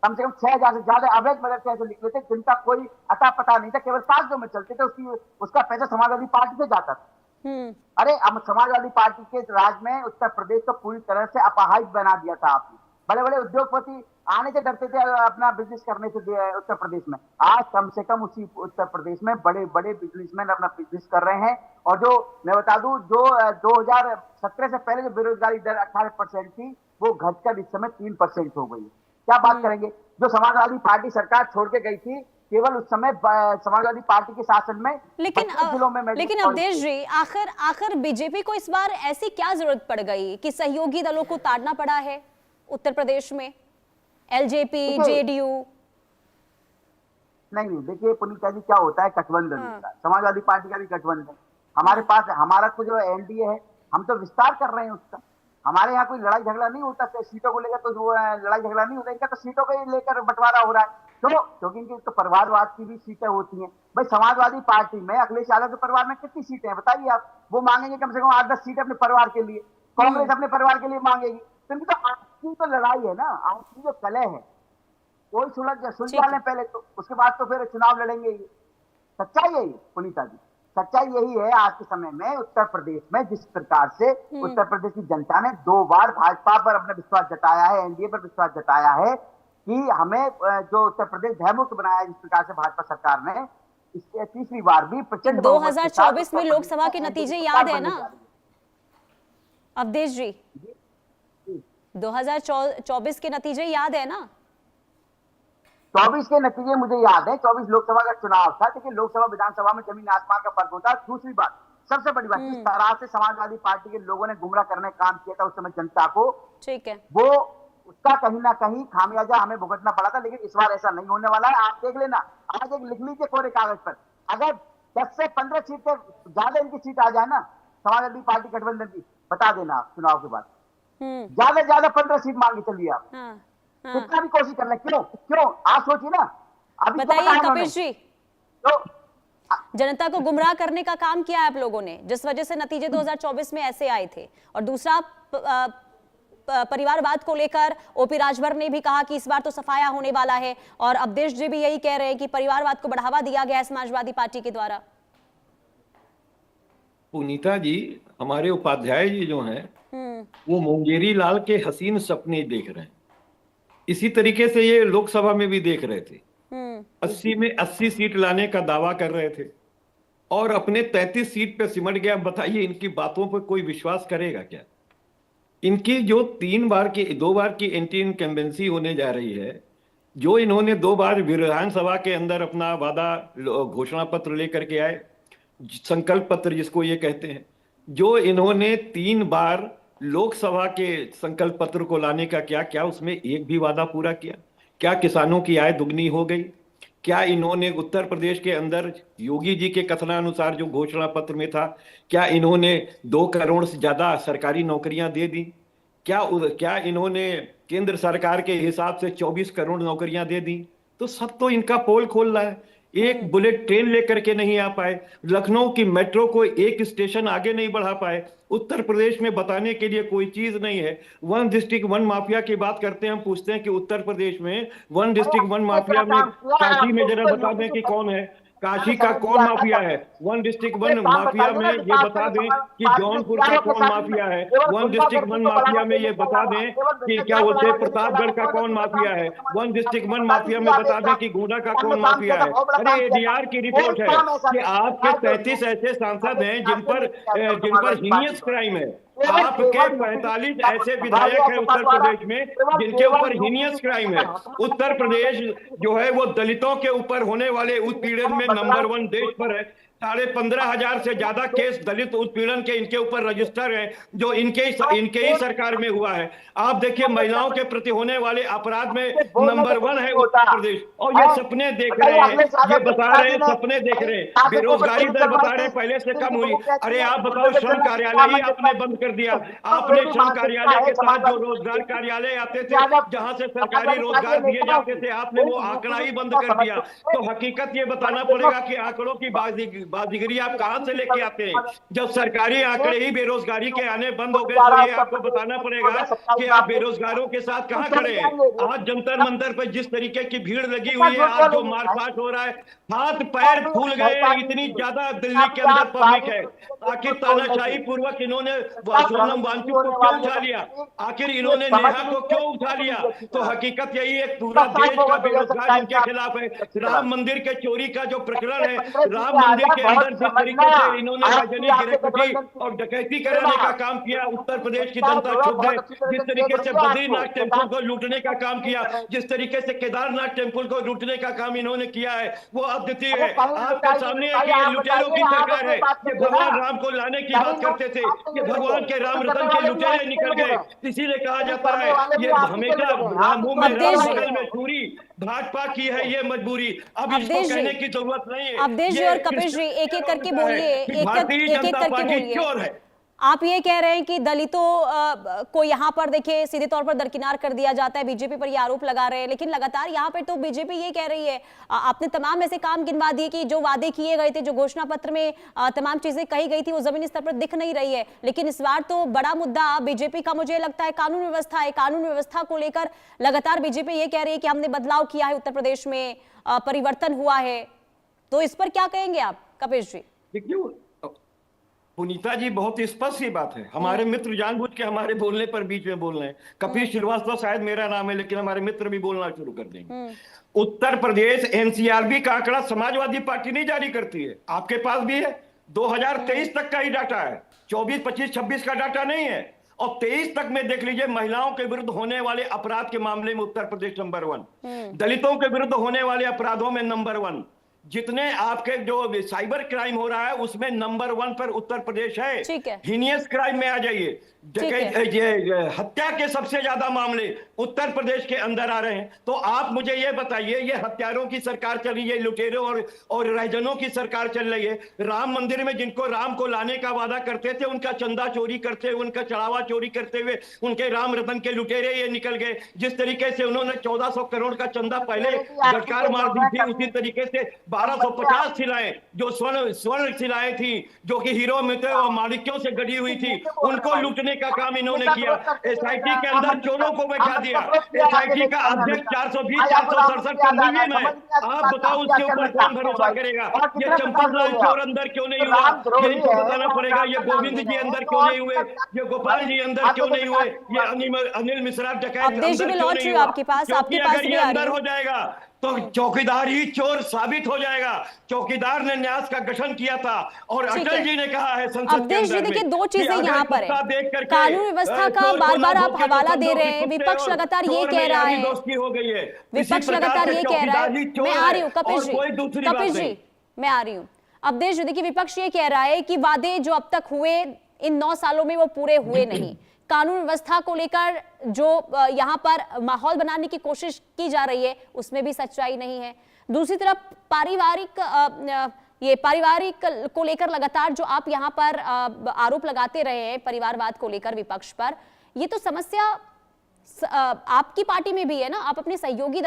कम से कम 6,000 से ज्यादा अवैध मदरसे ऐसे निकले थे जिनका कोई अता पता नहीं था, केवल कागजों में चलते थे, उसका पैसा समाजवादी पार्टी से जाता था। हम्म। अरे अब समाजवादी पार्टी के राज में उत्तर प्रदेश को पूरी तरह से अपाहिज बना दिया था आपने। बड़े बड़े उद्योगपति आने से डरते थे अपना बिजनेस करने से उत्तर प्रदेश में। आज कम से कम उसी उत्तर प्रदेश में बड़े बड़े बिजनेसमैन अपना बिजनेस कर रहे हैं। और जो मैं बता दूं, जो 2017 से पहले जो बेरोजगारी दर 18% थी, वो घटकर इस समय 3% हो गई। क्या बात करेंगे। जो समाजवादी पार्टी सरकार छोड़ के गई थी, केवल उस समय समाजवादी पार्टी के शासन में लेकिन अवधेश जी, आखिर आखिर बीजेपी को इस बार ऐसी क्या जरूरत पड़ गई कि सहयोगी दलों को ताड़ना पड़ा है उत्तर प्रदेश में, एलजेपी, जेडीयू? नहीं, देखिए पुनीता जी, क्या होता है, गठबंधन होता है, समाजवादी पार्टी का भी गठबंधन हमारे पास है। हमारा तो जो एनडीए है, हम तो विस्तार कर रहे हैं उसका। हमारे यहाँ कोई लड़ाई झगड़ा नहीं होता सीटों को लेकर, तो जो लड़ाई झगड़ा नहीं होता, इनका तो सीटों को लेकर बंटवारा हो रहा है। तो क्योंकि इनकी तो परिवारवाद की भी सीटें होती हैं। भाई समाजवादी पार्टी में अखिलेश यादव के परिवार में कितनी सीटें हैं बताइए आप। वो मांगेंगे कम से कम 8-10 सीटें अपने परिवार के लिए, कांग्रेस अपने परिवार के लिए मांगेगी। तो इनकी तो आपसी तो लड़ाई है ना, आपसी जो कलह है, कोई सुलझा लें पहले, तो उसके बाद तो फिर चुनाव लड़ेंगे। ये सच्चाई है, ये पुनीता जी, सच्चाई यही है। आज के समय में उत्तर प्रदेश में जिस प्रकार से उत्तर प्रदेश की जनता ने 2 बार भाजपा पर अपना विश्वास जताया है, एनडीए पर विश्वास जताया है कि हमें जो उत्तर प्रदेश भयमुक्त बनाया जिस प्रकार से भाजपा सरकार ने, इसके तीसरी बार भी प्रचंड 2024 में लोकसभा के नतीजे याद है ना अवधेश जी? 2024 के नतीजे याद है ना? 24 के नतीजे मुझे याद है। 24 लोकसभा का चुनाव था, लेकिन लोकसभा विधानसभा में जमीन आसमान का फर्क होता है। दूसरी बात, सबसे बड़ी बात, जिस तरह से समाजवादी पार्टी के लोगों ने गुमराह करने का काम किया था उस समय जनता को, ठीक है, वो उसका कहीं ना कहीं खामियाजा हमें भुगतना पड़ा था। लेकिन इस बार ऐसा नहीं होने वाला है। आप देख लेना, आज एक लिख लीजिए कोरे कागज पर, अगर 10 से 15 सीट से ज्यादा इनकी सीट आ जाए ना समाजवादी पार्टी गठबंधन की, बता देना आप चुनाव के बाद ज्यादा से ज्यादा 15 सीट मांगी चलिए आप। कितना भी कोशिश कर ले, क्यों आप सोचिए ना। अभी बताइए कपिश जी, तो जनता को गुमराह करने का काम किया है आप लोगों ने, जिस वजह से नतीजे 2024 में ऐसे आए थे। और दूसरा, परिवारवाद को लेकर ओपी राजभर ने भी कहा कि इस बार तो सफाया होने वाला है, और अवधेश जी भी यही कह रहे हैं कि परिवारवाद को बढ़ावा दिया गया है समाजवादी पार्टी के द्वारा। पुनीता जी, हमारे उपाध्याय जी जो हैं वो मुंगेरी लाल के हसीन सपने देख रहे हैं। इसी तरीके से ये लोकसभा में भी देख रहे थे। 80 में 80 सीट लाने का दावा कर रहे थे और अपने 33 सीट पे सिमट गया। बताइए इनकी बातों पर कोई विश्वास करेगा क्या? इनकी जो 2 बार की एंटी इनकम्बेंसी होने जा रही है, जो इन्होंने 2 बार विधानसभा के अंदर अपना वादा घोषणा पत्र लेकर के आए, संकल्प पत्र जिसको ये कहते हैं, जो इन्होंने 3 बार लोकसभा के संकल्प पत्र को लाने का क्या उसमें एक भी वादा पूरा किया? क्या किसानों की आय दुगनी हो गई? क्या इन्होंने उत्तर प्रदेश के अंदर योगी जी के कथनानुसार जो घोषणा पत्र में था, क्या इन्होंने 2 करोड़ से ज्यादा सरकारी नौकरियां दे दी? क्या इन्होंने केंद्र सरकार के हिसाब से 24 करोड़ नौकरियां दे दी? तो सब तो इनका पोल खोल रहा है। एक बुलेट ट्रेन लेकर के नहीं आ पाए, लखनऊ की मेट्रो को एक स्टेशन आगे नहीं बढ़ा पाए। उत्तर प्रदेश में बताने के लिए कोई चीज नहीं है। 1 डिस्ट्रिक्ट 1 माफिया की बात करते हैं, हम पूछते हैं कि उत्तर प्रदेश में 1 डिस्ट्रिक्ट 1 माफिया में काशी में जरा बता दें कि कौन है, काशी का कौन माफिया है? 1 डिस्ट्रिक्ट 1 माफिया में ये बता दें कि जौनपुर का कौन माफिया है। 1 डिस्ट्रिक्ट 1 माफिया में ये बता दें कि क्या बोलते हैं प्रतापगढ़ का कौन माफिया है। 1 डिस्ट्रिक्ट 1 माफिया में बता दें कि गोंडा का कौन माफिया है। अरे एडीआर की रिपोर्ट है कि आपके 33 ऐसे सांसद हैं जिन पर हीनियस क्राइम है। आपके 45 ऐसे विधायक हैं उत्तर प्रदेश में जिनके ऊपर हीनियस क्राइम है। उत्तर प्रदेश जो है वो दलितों के ऊपर होने वाले उत्पीड़न में नंबर 1 देश पर है। 15,500 से ज्यादा केस दलित उत्पीड़न के इनके ऊपर रजिस्टर है, जो इनके ही सरकार में हुआ है। आप देखिए महिलाओं के प्रति होने वाले अपराध में नंबर 1 है उत्तर प्रदेश। और ये सपने देख रहे हैं, ये बता रहे हैं सपने देख रहे हैं। बेरोजगारी दर बता रहे हैं पहले से कम हुई। अरे आप बताओ, श्रम कार्यालय ही आपने बंद कर दिया। आपने श्रम कार्यालय के तहत जो रोजगार कार्यालय आते थे, जहां से सरकारी रोजगार दिए जाते थे, आपने वो आंकड़ा ही बंद कर दिया। तो हकीकत ये बताना पड़ेगा कि आंकड़ों की बाजीगरी आप कहां से लेके आते हैं? जब सरकारी आंकड़े ही बेरोजगारी के आने बंद हो गए जा तो रहा ये है आपको उत्तर बताना प्रदेश पड़ेगा 2027 कि में आप आपने बेरोजगारों के साथ कहां तो खड़े हैं। जाएंगे। आज जंतर मंतर पर जिस तरीके की भीड़ लगी कितना हुई है, झूठ आज जो बोलेंगे मारकाट हो रहा है, हाथ आप पैर तो फूल गए, शैतान इतनी नहीं ज्यादा है। दिल्ली के अब अंदर आप पब्लिक सारी है। दुनिया आखिर झूठ बोल तानाशाही रहे थे। पूर्वक इन्होंने इतना भ्रमित सोनम नहीं वांगचुक को होने क्यों वाली है उठा तो लिया? आखिर ये इन्होंने समझ नेहा को लीजिए क्यों कि उठा ये लिया? भी अच्छी तो तरह हकीकत यही है, पूरा इसका सच देश का होगा तो हो बेरोजगार सकता है कि इनके आप खिलाफ है। अच्छी तरह राम मंदिर के चोरी का जो प्रकरण है, 15 राम सीटें आ मंदिर जाए के बहुत अंदर जिस समझना तरीके से इन्होंने आपकी वैजनिक आपके गिरफ्तारी गठबंधन की और डकैती ये कराने का बात काम किया, उत्तर प्रदेश की जनता जनता जो है क्षुब्ध है। बहुत अच्छी तरह जिस से देख तरीके से रही है आपको बद्रीनाथ टेम्पल को लूटने का काम नहीं किया, कर रहे जिस तरीके से केदारनाथ टेम्पल को लूटने का काम इन्होंने किया है, वो अद्वितीय अरे है। कहीं आपके सामने है कि ये आप लुटेरों की बताइए आप सरकार अपनी है। बात ये करिए ना भगवान राम को लाने की कहीं बात लोग करते थे, बात नहीं ये कर भगवान के रहे राम करने रतन के वाले भी लुटेरे आप ही निकल के लोग गए। हैं इसीलिए कहा लेकिन जाता करने वाले है, भी ये आप ही के हमेशा लोग हैं आप मुंह में अवधेश राम जी, बगल में छुरी, भाजपा की है ये मजबूरी। अब इसको अवधेश जी, कहने की जरूरत नहीं है। अवधेश जी ये और कपिल जी, एक एक करके बोलिए, एक भारतीय एक जनता करके पार्टी बोलिए। चोर है। आप ये कह रहे हैं कि दलितों को यहाँ पर देखिए सीधे तौर पर दरकिनार कर दिया जाता है, बीजेपी पर ये आरोप लगा रहे हैं, लेकिन लगातार यहाँ पर तो बीजेपी ये कह रही है, आपने तमाम ऐसे काम गिनवा दिए कि जो वादे किए गए थे, जो घोषणा पत्र में तमाम चीजें कही गई थी, वो जमीनी स्तर पर दिख नहीं रही है। लेकिन इस बार तो बड़ा मुद्दा बीजेपी का मुझे लगता है कानून व्यवस्था है। कानून व्यवस्था को लेकर लगातार बीजेपी ये कह रही है कि हमने बदलाव किया है, उत्तर प्रदेश में परिवर्तन हुआ है। तो इस पर क्या कहेंगे आप कपिल जी? देखिए पुनीता जी, बहुत स्पष्ट सी बात है। हमारे मित्र जानबूझ के हमारे बोलने पर बीच में बोल रहे हैं। कपिल श्रीवास्तव शायद मेरा नाम है, लेकिन हमारे मित्र भी बोलना शुरू कर देंगे। उत्तर प्रदेश एनसीआरबी का आंकड़ा समाजवादी पार्टी नहीं जारी करती है, आपके पास भी है। 2023 तक का ही डाटा है, 24, 25, 26 का डाटा नहीं है। और 23 तक में देख लीजिए, महिलाओं के विरुद्ध होने वाले अपराध के मामले में उत्तर प्रदेश नंबर 1, दलितों के विरुद्ध होने वाले अपराधों में नंबर 1, जितने आपके जो साइबर क्राइम हो रहा है उसमें नंबर 1 पर उत्तर प्रदेश है। ठीक है। हीनियस क्राइम में आ जाइए, हत्या के सबसे ज्यादा मामले उत्तर प्रदेश के अंदर आ रहे हैं। तो आप मुझे ये बताइए, ये हत्यारों की सरकार चल रही है, लुटेरों और रैजनों की सरकार चल रही है। राम मंदिर में जिनको राम को लाने का वादा करते थे, उनका चंदा चोरी करते हुए, उनका चढ़ावा चोरी करते हुए उनके राम रतन के लुटेरे ये निकल गए। जिस तरीके से उन्होंने 1400 करोड़ का चंदा पहले गटकार मार दी थी, उसी तरीके से 1250 शिलाएं, जो स्वर्ण शिलाएं थी, जो कि हीरो में थे और माणिक्यों से गढ़ी हुई थी, उनको लूटने का काम इन्होंने किया। एसआईटी के अंदर चोरों को बैठा दिया। एसआईटी का अध्यक्ष 420, 467 का मुहिम है। आप बताओ उसके ऊपर कौन भरोसा करेगा? ये चंपकलाल चोर अंदर क्यों नहीं हुआ? ये इनको बताना पड़ेगा। ये गोविंद जी अंदर क्यों नहीं हुए? ये गोपाल जी अंदर क्यों नहीं हुए? ये अनिल मिश्रा डकैत अंदर क्यों नहीं हुआ? आपके पास अगर ये अंदर हो जाएगा तो चौकीदार ही चोर साबित हो जाएगा। चौकीदार ने न्यास का गठन किया था और अटल जी ने कहा है संसद के अंदर में। देखिए, दो चीजें यहाँ पर है, कानून व्यवस्था का बार बार आप हवाला दे रहे हैं, विपक्ष लगातार ये कह रहा है, हो गई है विपक्ष लगातार ये कह रहा है। मैं आ रही हूँ कपिल जी, कपिल जी मैं आ रही हूँ। अवधेश जी, देखिए विपक्ष ये कह रहा है कि वादे जो अब तक हुए इन 9 सालों में वो पूरे हुए नहीं। कानून व्यवस्था को लेकर जो यहाँ पर माहौल बनाने की कोशिश की जा रही है उसमें भी सच्चाई नहीं है। दूसरी तरफ पारिवारिक को लेकर लगातार जो आप यहाँ पर आरोप लगाते रहे हैं परिवारवाद को लेकर विपक्ष पर, ये तो समस्या आपकी पार्टी में भी है ना। आप अपने सहयोगी